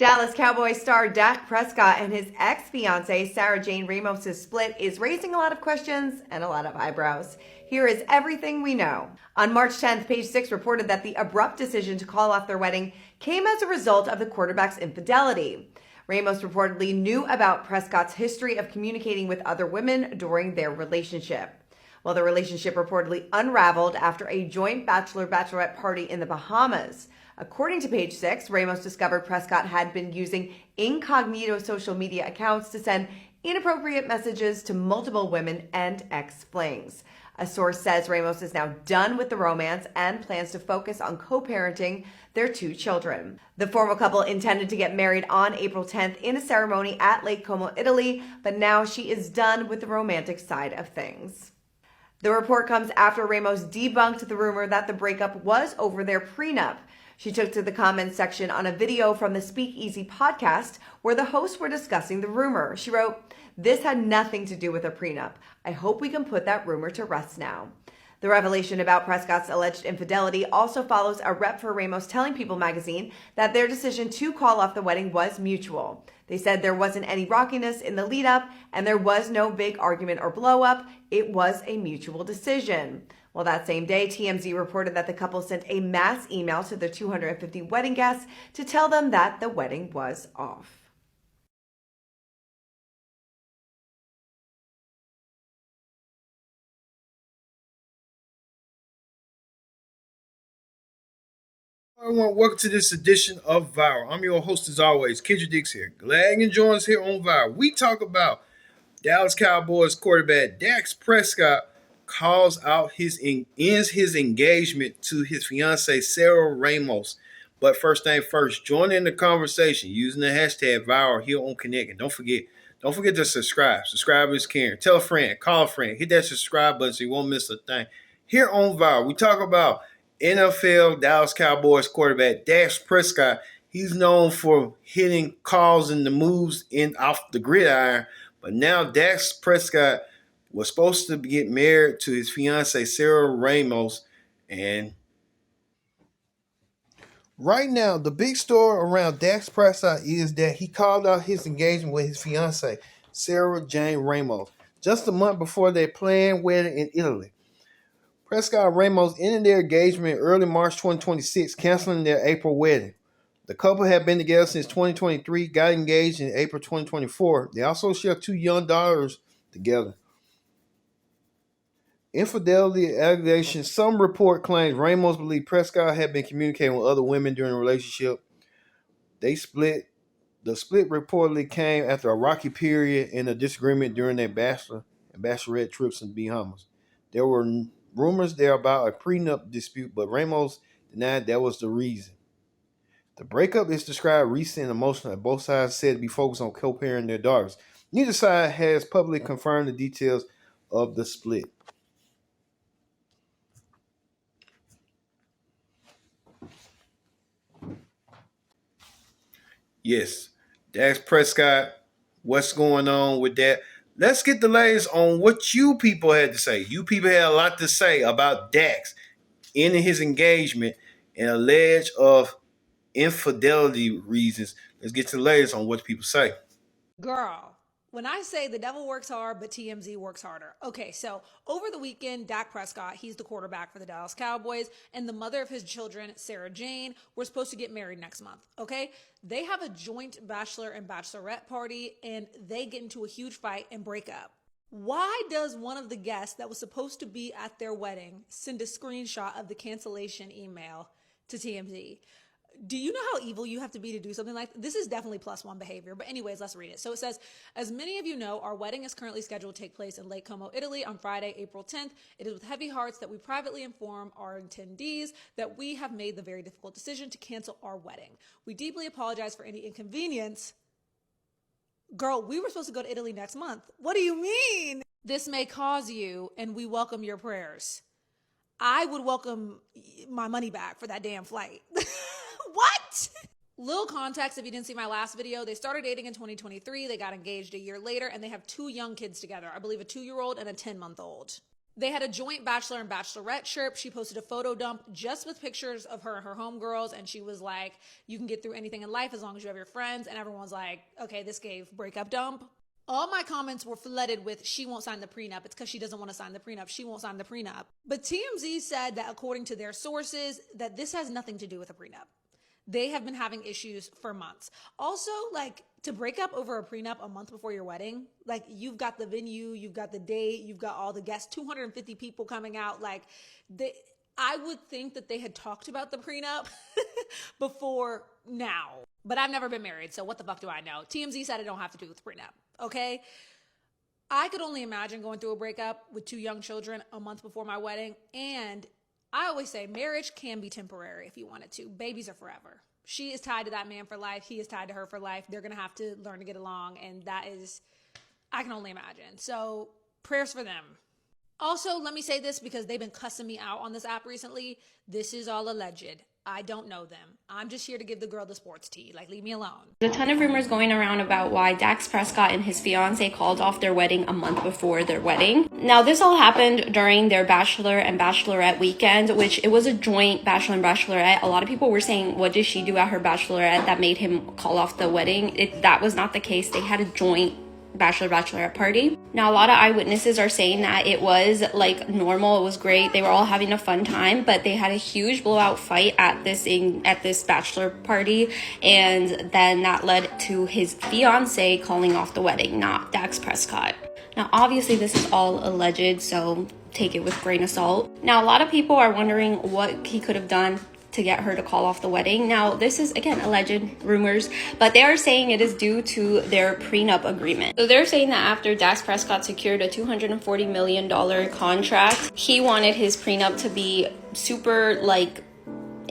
Dallas Cowboys star Dak Prescott and his ex-fiancée Sarah Jane Ramos' split is raising a lot of questions and a lot of eyebrows. Here is everything we know. On March 10th, Page Six reported that the abrupt decision to call off their wedding came as a result of the quarterback's infidelity. Ramos reportedly knew about Prescott's history of communicating with other women during their relationship. Well, the relationship reportedly unraveled after a joint bachelorette party in the Bahamas. According to Page Six, Ramos discovered Prescott had been using incognito social media accounts to send inappropriate messages to multiple women and ex-flings. A source says Ramos is now done with the romance and plans to focus on co-parenting their two children. The former couple intended to get married on April 10th in a ceremony at Lake Como, Italy, but now she is done with the romantic side of things. The report comes after Ramos debunked the rumor that the breakup was over their prenup. She took to the comments section on a video from the Speakeasy podcast where the hosts were discussing the rumor. She wrote, "This had nothing to do with a prenup. I hope we can put that rumor to rest now." The revelation about Prescott's alleged infidelity also follows a rep for Ramos telling People magazine that their decision to call off the wedding was mutual. They said there wasn't any rockiness in the lead up and there was no big argument or blow up. It was a mutual decision. Well, that same day, TMZ reported that the couple sent a mass email to their 250 wedding guests to tell them that the wedding was off. Everyone, welcome to this edition of Viral. I'm your host as always, Kendric here. Glad you can join us here on Viral. We talk about Dallas Cowboys quarterback Dak Prescott calls out ends his engagement to his fiancée Sarah Ramos. But first thing first, join in the conversation using the hashtag Viral here on Connect. And don't forget to subscribe. Subscribe is caring. Tell a friend, call a friend, hit that subscribe button so you won't miss a thing. Here on Viral, we talk about NFL Dallas Cowboys quarterback Dak Prescott. He's known for hitting calls and the moves in off the gridiron, but now Dak Prescott was supposed to get married to his fiancée Sarah Ramos, and right now the big story around Dak Prescott is that he called out his engagement with his fiancée Sarah Jane Ramos just a month before their planned wedding in Italy. Prescott and Ramos ended their engagement early March 2026, canceling their April wedding. The couple had been together since 2023, got engaged in April 2024. They also share two young daughters together. Infidelity allegations. Some report claims Ramos believed Prescott had been communicating with other women during the relationship. They split. The split reportedly came after a rocky period and a disagreement during their bachelor and bachelorette trips in the Bahamas. There were rumors there about a prenup dispute, but Ramos denied that was the reason. The breakup is described recent and emotional, and both sides said to be focused on co-parenting their daughters. Neither side has publicly confirmed the details of the split. Yes, Dak Prescott, what's going on with that? Let's get the latest on what you people had to say. You people had a lot to say about Dax ending his engagement and alleged of infidelity reasons. Let's get to the latest on what people say. Girl, when I say the devil works hard, but TMZ works harder. Okay, so over the weekend, Dak Prescott, he's the quarterback for the Dallas Cowboys, and the mother of his children, Sarah Jane, were supposed to get married next month. Okay, they have a joint bachelor and bachelorette party, and they get into a huge fight and break up. Why does one of the guests that was supposed to be at their wedding send a screenshot of the cancellation email to TMZ? Do you know how evil you have to be to do something like this? This is definitely +1 behavior. But anyways, let's read it. So it says, as many of you know, our wedding is currently scheduled to take place in Lake Como, Italy on Friday, April 10th. It is with heavy hearts that we privately inform our attendees that we have made the very difficult decision to cancel our wedding. We deeply apologize for any inconvenience. Girl, we were supposed to go to Italy next month. What do you mean? This may cause you, and we welcome your prayers. I would welcome my money back for that damn flight. What? Little context, if you didn't see my last video, they started dating in 2023. They got engaged a year later, and they have two young kids together. I believe a 2-year-old and a 10-month-old. They had a joint bachelor and bachelorette chirp. She posted a photo dump just with pictures of her and her homegirls. And she was like, you can get through anything in life as long as you have your friends. And everyone's like, okay, this gave breakup dump. All my comments were flooded with, she won't sign the prenup. It's because she doesn't want to sign the prenup. She won't sign the prenup. But TMZ said that according to their sources, that this has nothing to do with a prenup. They have been having issues for months. Also, like, to break up over a prenup a month before your wedding, like, you've got the venue, you've got the date, you've got all the guests, 250 people coming out. Like, I would think that they had talked about the prenup before now. But I've never been married, so what the fuck do I know? TMZ said it don't have to do with prenup, okay? I could only imagine going through a breakup with 2 young children a month before my wedding. And I always say marriage can be temporary if you wanted to. Babies are forever. She is tied to that man for life. He is tied to her for life. They're going to have to learn to get along. And that is, I can only imagine. So prayers for them. Also, let me say this because they've been cussing me out on this app recently. This is all alleged. I don't know them. I'm just here to give the girl the sports tea. Like, leave me alone. There's a ton of rumors going around about why Dak Prescott and his fiancée called off their wedding a month before their wedding. Now, this all happened during their bachelor and bachelorette weekend, which it was a joint bachelor and bachelorette. A lot of people were saying, what did she do at her bachelorette that made him call off the wedding? That was not the case. They had a joint bachelorette party. Now, a lot of eyewitnesses are saying that it was like normal. It was great. They were all having a fun time, but they had a huge blowout fight at this bachelor party, and then that led to his fiance calling off the wedding, not Dak Prescott. Now, obviously, this is all alleged, so take it with a grain of salt. Now, a lot of people are wondering what he could have done to get her to call off the wedding. Now, this is, again, alleged rumors, but they are saying it is due to their prenup agreement. So they're saying that after Dak Prescott secured a $240 million contract, he wanted his prenup to be super, like,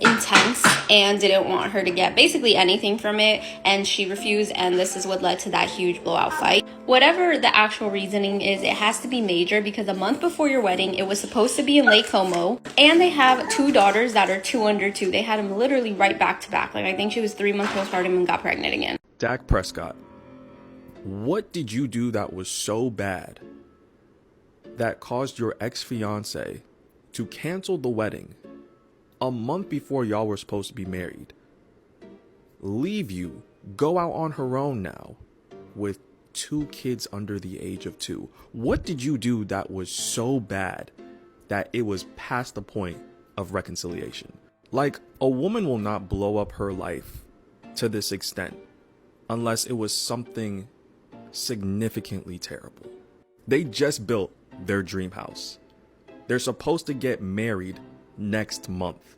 intense and didn't want her to get basically anything from it, and she refused, and this is what led to that huge blowout fight. Whatever the actual reasoning is, it has to be major because a month before your wedding, it was supposed to be in Lake Como, and they have 2 daughters that are 2 under 2. They had them literally right back to back. Like, I think she was 3 months postpartum and got pregnant again. Dak Prescott, what did you do that was so bad that caused your ex-fiance to cancel the wedding a month before y'all were supposed to be married, leave you, go out on her own now with 2 kids under the age of 2? What did you do that was so bad that it was past the point of reconciliation? Like, a woman will not blow up her life to this extent unless it was something significantly terrible. They just built their dream house. They're supposed to get married next month.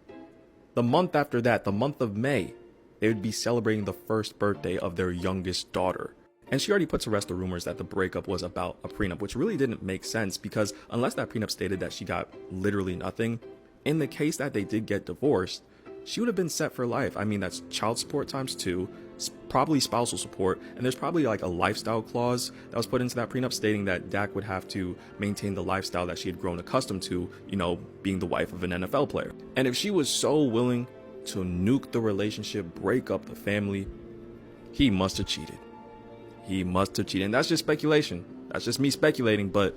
The month after that, the month of May, they would be celebrating the first birthday of their youngest daughter. And she already put to rest the rumors that the breakup was about a prenup, which really didn't make sense because unless that prenup stated that she got literally nothing, in the case that they did get divorced, she would have been set for life. I mean, that's child support times 2, probably spousal support, and there's probably like a lifestyle clause that was put into that prenup stating that Dak would have to maintain the lifestyle that she had grown accustomed to, you know, being the wife of an NFL player. And if she was so willing to nuke the relationship, break up the family, he must have cheated. He must have cheated. And that's just speculation. That's just me speculating, but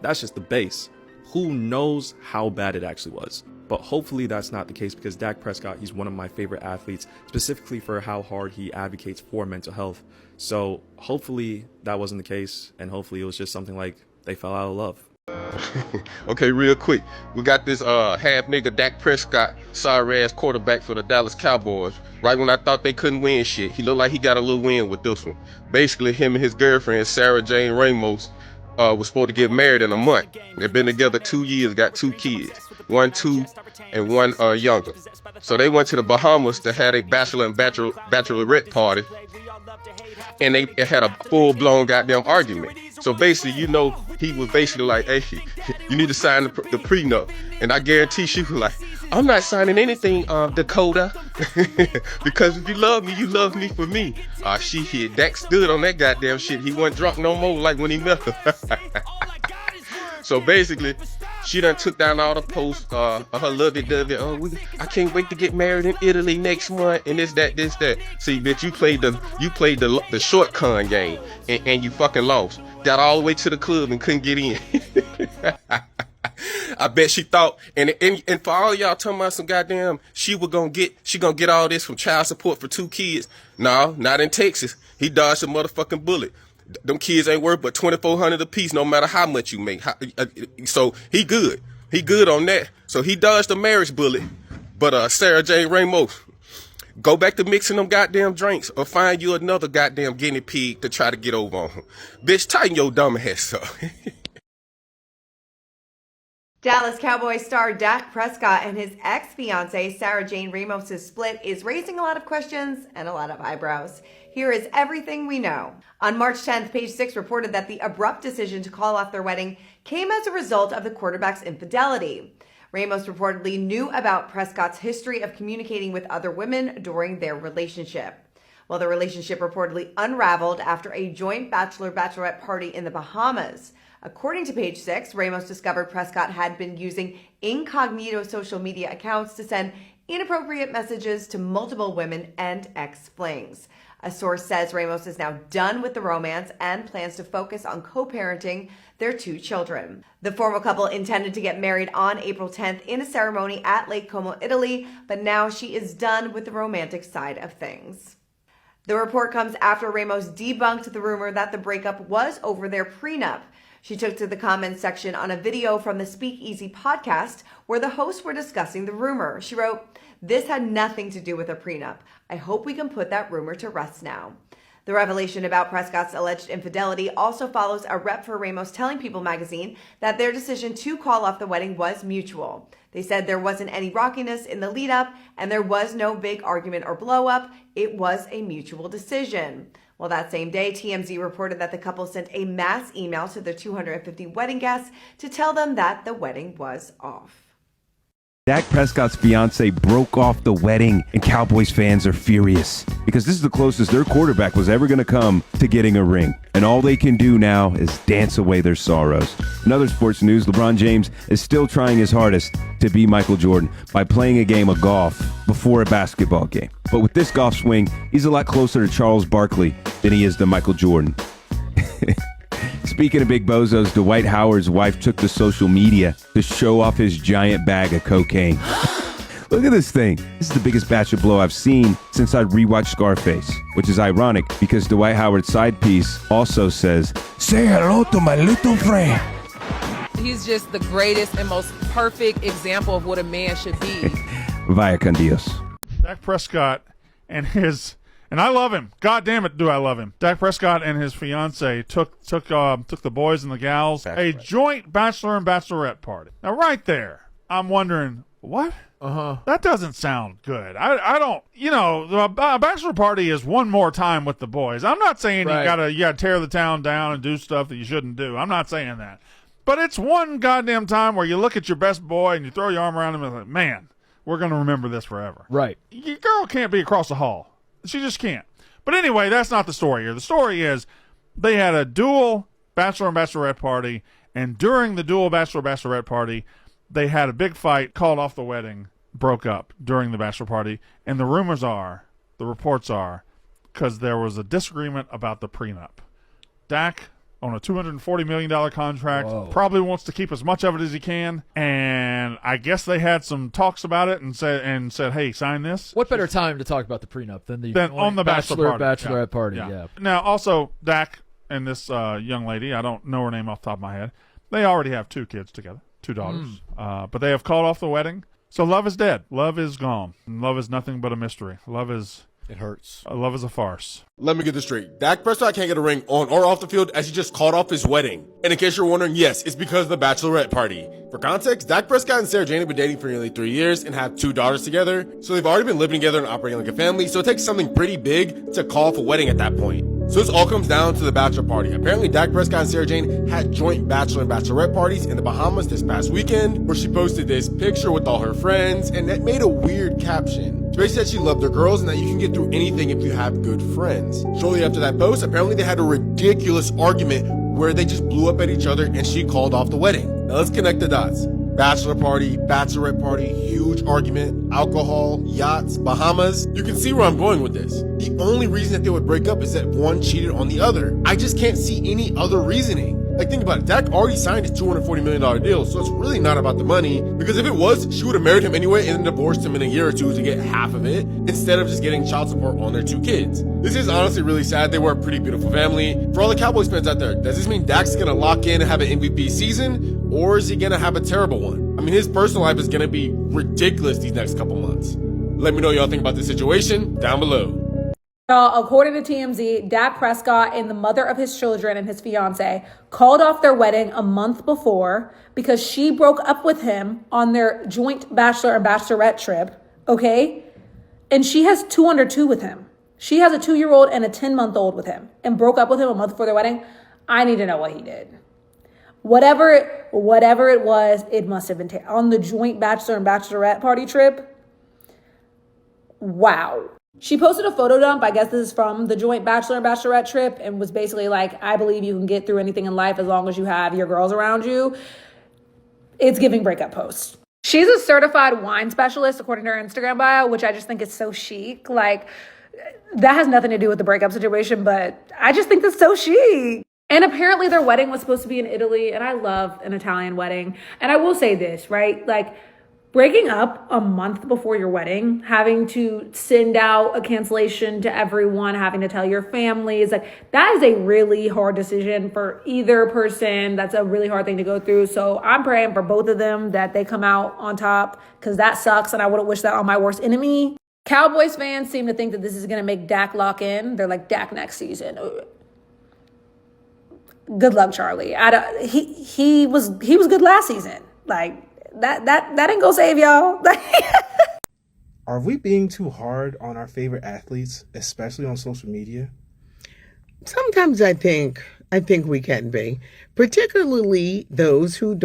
that's just the base. Who knows how bad it actually was? But hopefully that's not the case because Dak Prescott, he's one of my favorite athletes, specifically for how hard he advocates for mental health. So hopefully that wasn't the case, and hopefully it was just something like they fell out of love. Okay, real quick, we got this half nigga Dak Prescott, sorry ass quarterback for the Dallas Cowboys. Right when I thought they couldn't win shit, he looked like he got a little win with this one. Basically, him and his girlfriend Sarah Jane Ramos was supposed to get married in a month. They've been together 2 years, got 2 kids, 1 2 and 1 younger. So they went to the Bahamas to have a bachelor and bachelorette party, and they had a full-blown goddamn argument. So basically, you know, he was basically like, hey, you need to sign the prenup. And I guarantee she was like, I'm not signing anything, Dakota. Because if you love me for me. She hit. Dak stood on that goddamn shit. He wasn't drunk no more like when he met her. So basically, she done took down all the posts, her lovey-dovey, I can't wait to get married in Italy next month, and this, that. See, bitch, you played the short con game, and you fucking lost. Got all the way to the club and couldn't get in. I bet she thought, and for all y'all talking about some goddamn, she gonna get all this from child support for 2 kids. No, not in Texas. He dodged a motherfucking bullet. Them kids ain't worth but $2,400 a piece, no matter how much you make. So he good. He good on that. So he dodged a marriage bullet. But Sarah Jane Ramos, go back to mixing them goddamn drinks or find you another goddamn guinea pig to try to get over on him. Bitch, tighten your dumb ass up. Dallas Cowboys star Dak Prescott and his ex-fiancée Sarah Jane Ramos' split is raising a lot of questions and a lot of eyebrows. Here is everything we know. On March 10th, Page 6 reported that the abrupt decision to call off their wedding came as a result of the quarterback's infidelity. Ramos reportedly knew about Prescott's history of communicating with other women during their relationship. Well, the relationship reportedly unraveled after a joint bachelorette party in the Bahamas. According to Page 6, Ramos discovered Prescott had been using incognito social media accounts to send inappropriate messages to multiple women and ex-flings. A source says Ramos is now done with the romance and plans to focus on co-parenting their 2 children. The former couple intended to get married on April 10th in a ceremony at Lake Como, Italy, but now she is done with the romantic side of things. The report comes after Ramos debunked the rumor that the breakup was over their prenup. She took to the comments section on a video from the Speakeasy podcast where the hosts were discussing the rumor. She wrote, "This had nothing to do with a prenup. I hope we can put that rumor to rest now." The revelation about Prescott's alleged infidelity also follows a rep for Ramos telling People magazine that their decision to call off the wedding was mutual. They said there wasn't any rockiness in the lead up and there was no big argument or blow up. It was a mutual decision. Well, that same day, TMZ reported that the couple sent a mass email to their 250 wedding guests to tell them that the wedding was off. Dak Prescott's fiancée broke off the wedding, and Cowboys fans are furious because this is the closest their quarterback was ever going to come to getting a ring. And all they can do now is dance away their sorrows. In other sports news, LeBron James is still trying his hardest to be Michael Jordan by playing a game of golf before a basketball game. But with this golf swing, he's a lot closer to Charles Barkley than he is to Michael Jordan. Speaking of big bozos, Dwight Howard's wife took to social media to show off his giant bag of cocaine. Look at this thing. This is the biggest batch of blow I've seen since I rewatched Scarface, which is ironic because Dwight Howard's side piece also says, "Say hello to my little friend." He's just the greatest and most perfect example of what a man should be. Vaya con Dios. Dak Prescott and I love him. God damn it, do I love him. Dak Prescott and his fiancee took the boys and the gals a joint bachelor and bachelorette party. Now, right there, I'm wondering, what? That doesn't sound good. I don't, a bachelor party is one more time with the boys. I'm not saying you gotta tear the town down and do stuff that you shouldn't do. I'm not saying that. But it's one goddamn time where you look at your best boy and you throw your arm around him and like, man, we're going to remember this forever. Right. Your girl can't be across the hall. She just can't. But anyway, that's not the story here. The story is they had a dual bachelor and bachelorette party, and during the dual bachelor-bachelorette party, they had a big fight, called off the wedding, broke up during the bachelor party, and the reports are, because there was a disagreement about the prenup. Dak, on a $240 million contract, probably wants to keep as much of it as he can, and I guess they had some talks about it and said, hey, sign this. What better time to talk about the prenup than on the bachelorette party? Yeah. Now, also, Dak and this young lady, I don't know her name off the top of my head, they already have 2 kids together, 2 daughters, but they have called off the wedding. So love is dead. Love is gone. And love is nothing but a mystery. It hurts. Love is a farce. Let me get this straight. Dak Prescott can't get a ring on or off the field as he just called off his wedding. And in case you're wondering, yes, it's because of the bachelorette party. For context, Dak Prescott and Sarah Jane have been dating for nearly 3 years and have 2 daughters together. So they've already been living together and operating like a family. So it takes something pretty big to call off a wedding at that point. So this all comes down to the bachelor party. Apparently, Dak Prescott and Sarah Jane had joint bachelor and bachelorette parties in the Bahamas this past weekend, where she posted this picture with all her friends, and that made a weird caption. She basically said she loved her girls and that you can get through anything if you have good friends. Shortly after that post, apparently they had a ridiculous argument where they just blew up at each other and she called off the wedding. Now let's connect the dots. Bachelor party, bachelorette party, huge argument. alcohol, yachts, Bahamas. You can see where I'm going with this. The only reason that they would break up is that one cheated on the other. I just can't see any other reasoning. Like, think about it. Dak already signed his $240 million deal, so it's really not about the money. Because if it was, she would have married him anyway and then divorced him in a year or two to get half of it, instead of just getting child support on their 2 kids. This is honestly really sad. They were a pretty beautiful family. For all the Cowboys fans out there, does this mean Dak's gonna lock in and have an MVP season, or is he gonna have a terrible one? I mean, his personal life is gonna be ridiculous these next couple months. Let me know what y'all think about this situation down below. According to TMZ, Dak Prescott and the mother of his children and his fiancée called off their wedding a month before because she broke up with him on their joint bachelor and bachelorette trip, okay? And she has 2 under 2 with him. She has a 2-year-old and a 10-month-old with him and broke up with him a month before their wedding. I need to know what he did. Whatever it was, it must have been on the joint bachelor and bachelorette party trip. Wow. She posted a photo dump. I guess this is from the joint bachelor and bachelorette trip, and was basically like, I believe you can get through anything in life as long as you have your girls around you. It's giving breakup post. She's a certified wine specialist, according to her Instagram bio, which I just think is so chic. Like, that has nothing to do with the breakup situation, but I just think that's so chic. And apparently their wedding was supposed to be in Italy, and I love an Italian wedding. And I will say this, right? Like, breaking up a month before your wedding, having to send out a cancellation to everyone, having to tell your families, like, that is a really hard decision for either person. That's a really hard thing to go through. So I'm praying for both of them that they come out on top, because that sucks, and I wouldn't wish that on my worst enemy. Cowboys fans seem to think that this is going to make Dak lock in. They're like, Dak next season. Good luck, Charlie. He was good last season. Like, that ain't gonna save y'all. Are we being too hard on our favorite athletes, especially on social media? Sometimes I think we can be, particularly those who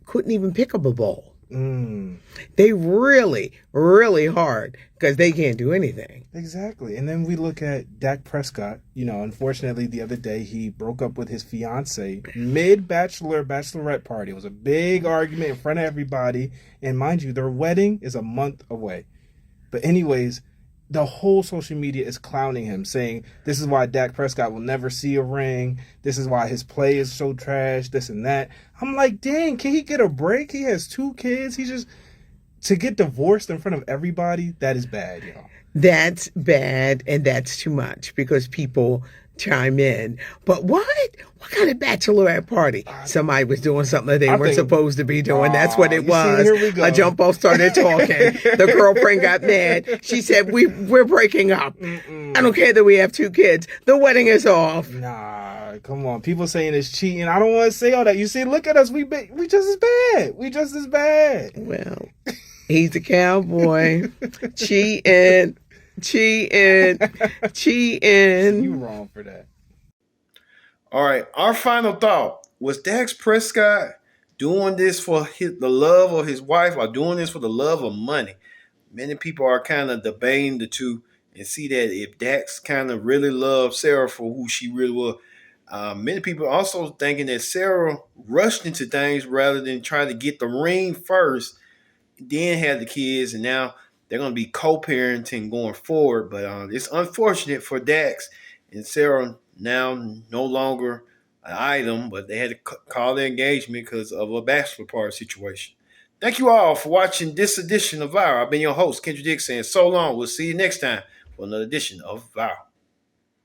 couldn't even pick up a ball. They really, really hard because they can't do anything. Exactly. And then we look at Dak Prescott. You know, unfortunately, the other day he broke up with his fiancée bachelorette party. It was a big argument in front of everybody. And mind you, their wedding is a month away. But anyways, the whole social media is clowning him, saying this is why Dak Prescott will never see a ring. This is why his play is so trash, this and that. I'm like, dang, can he get a break? He has 2 kids. To get divorced in front of everybody, that is bad, y'all. That's bad, and that's too much because people chime in. But what kind of bachelorette party? Somebody was doing something that they weren't supposed to be doing. That's what it was. Here we go. A jump off started talking. The girlfriend got mad. She said, we're breaking up. I don't care that we have 2 kids. The wedding is off. Nah, come on. People saying it's cheating. I don't want to say all that. You see, look at us. We just as bad. We just as bad. Well, he's a cowboy. Cheating. You wrong for that. All right, our final thought was Dak Prescott doing this for the love of his wife or doing this for the love of money? Many people are kind of debating the two and see that if Dak's kind of really loved Sarah for who she really was. Many people are also thinking that Sarah rushed into things rather than trying to get the ring first, then had the kids, and now they're going to be co-parenting going forward. But it's unfortunate for Dax and Sarah, now no longer an item, but they had to call their engagement because of a bachelor party situation. Thank you all for watching this edition of Viral. I've been your host, Kendric, saying so long. We'll see you next time for another edition of Viral.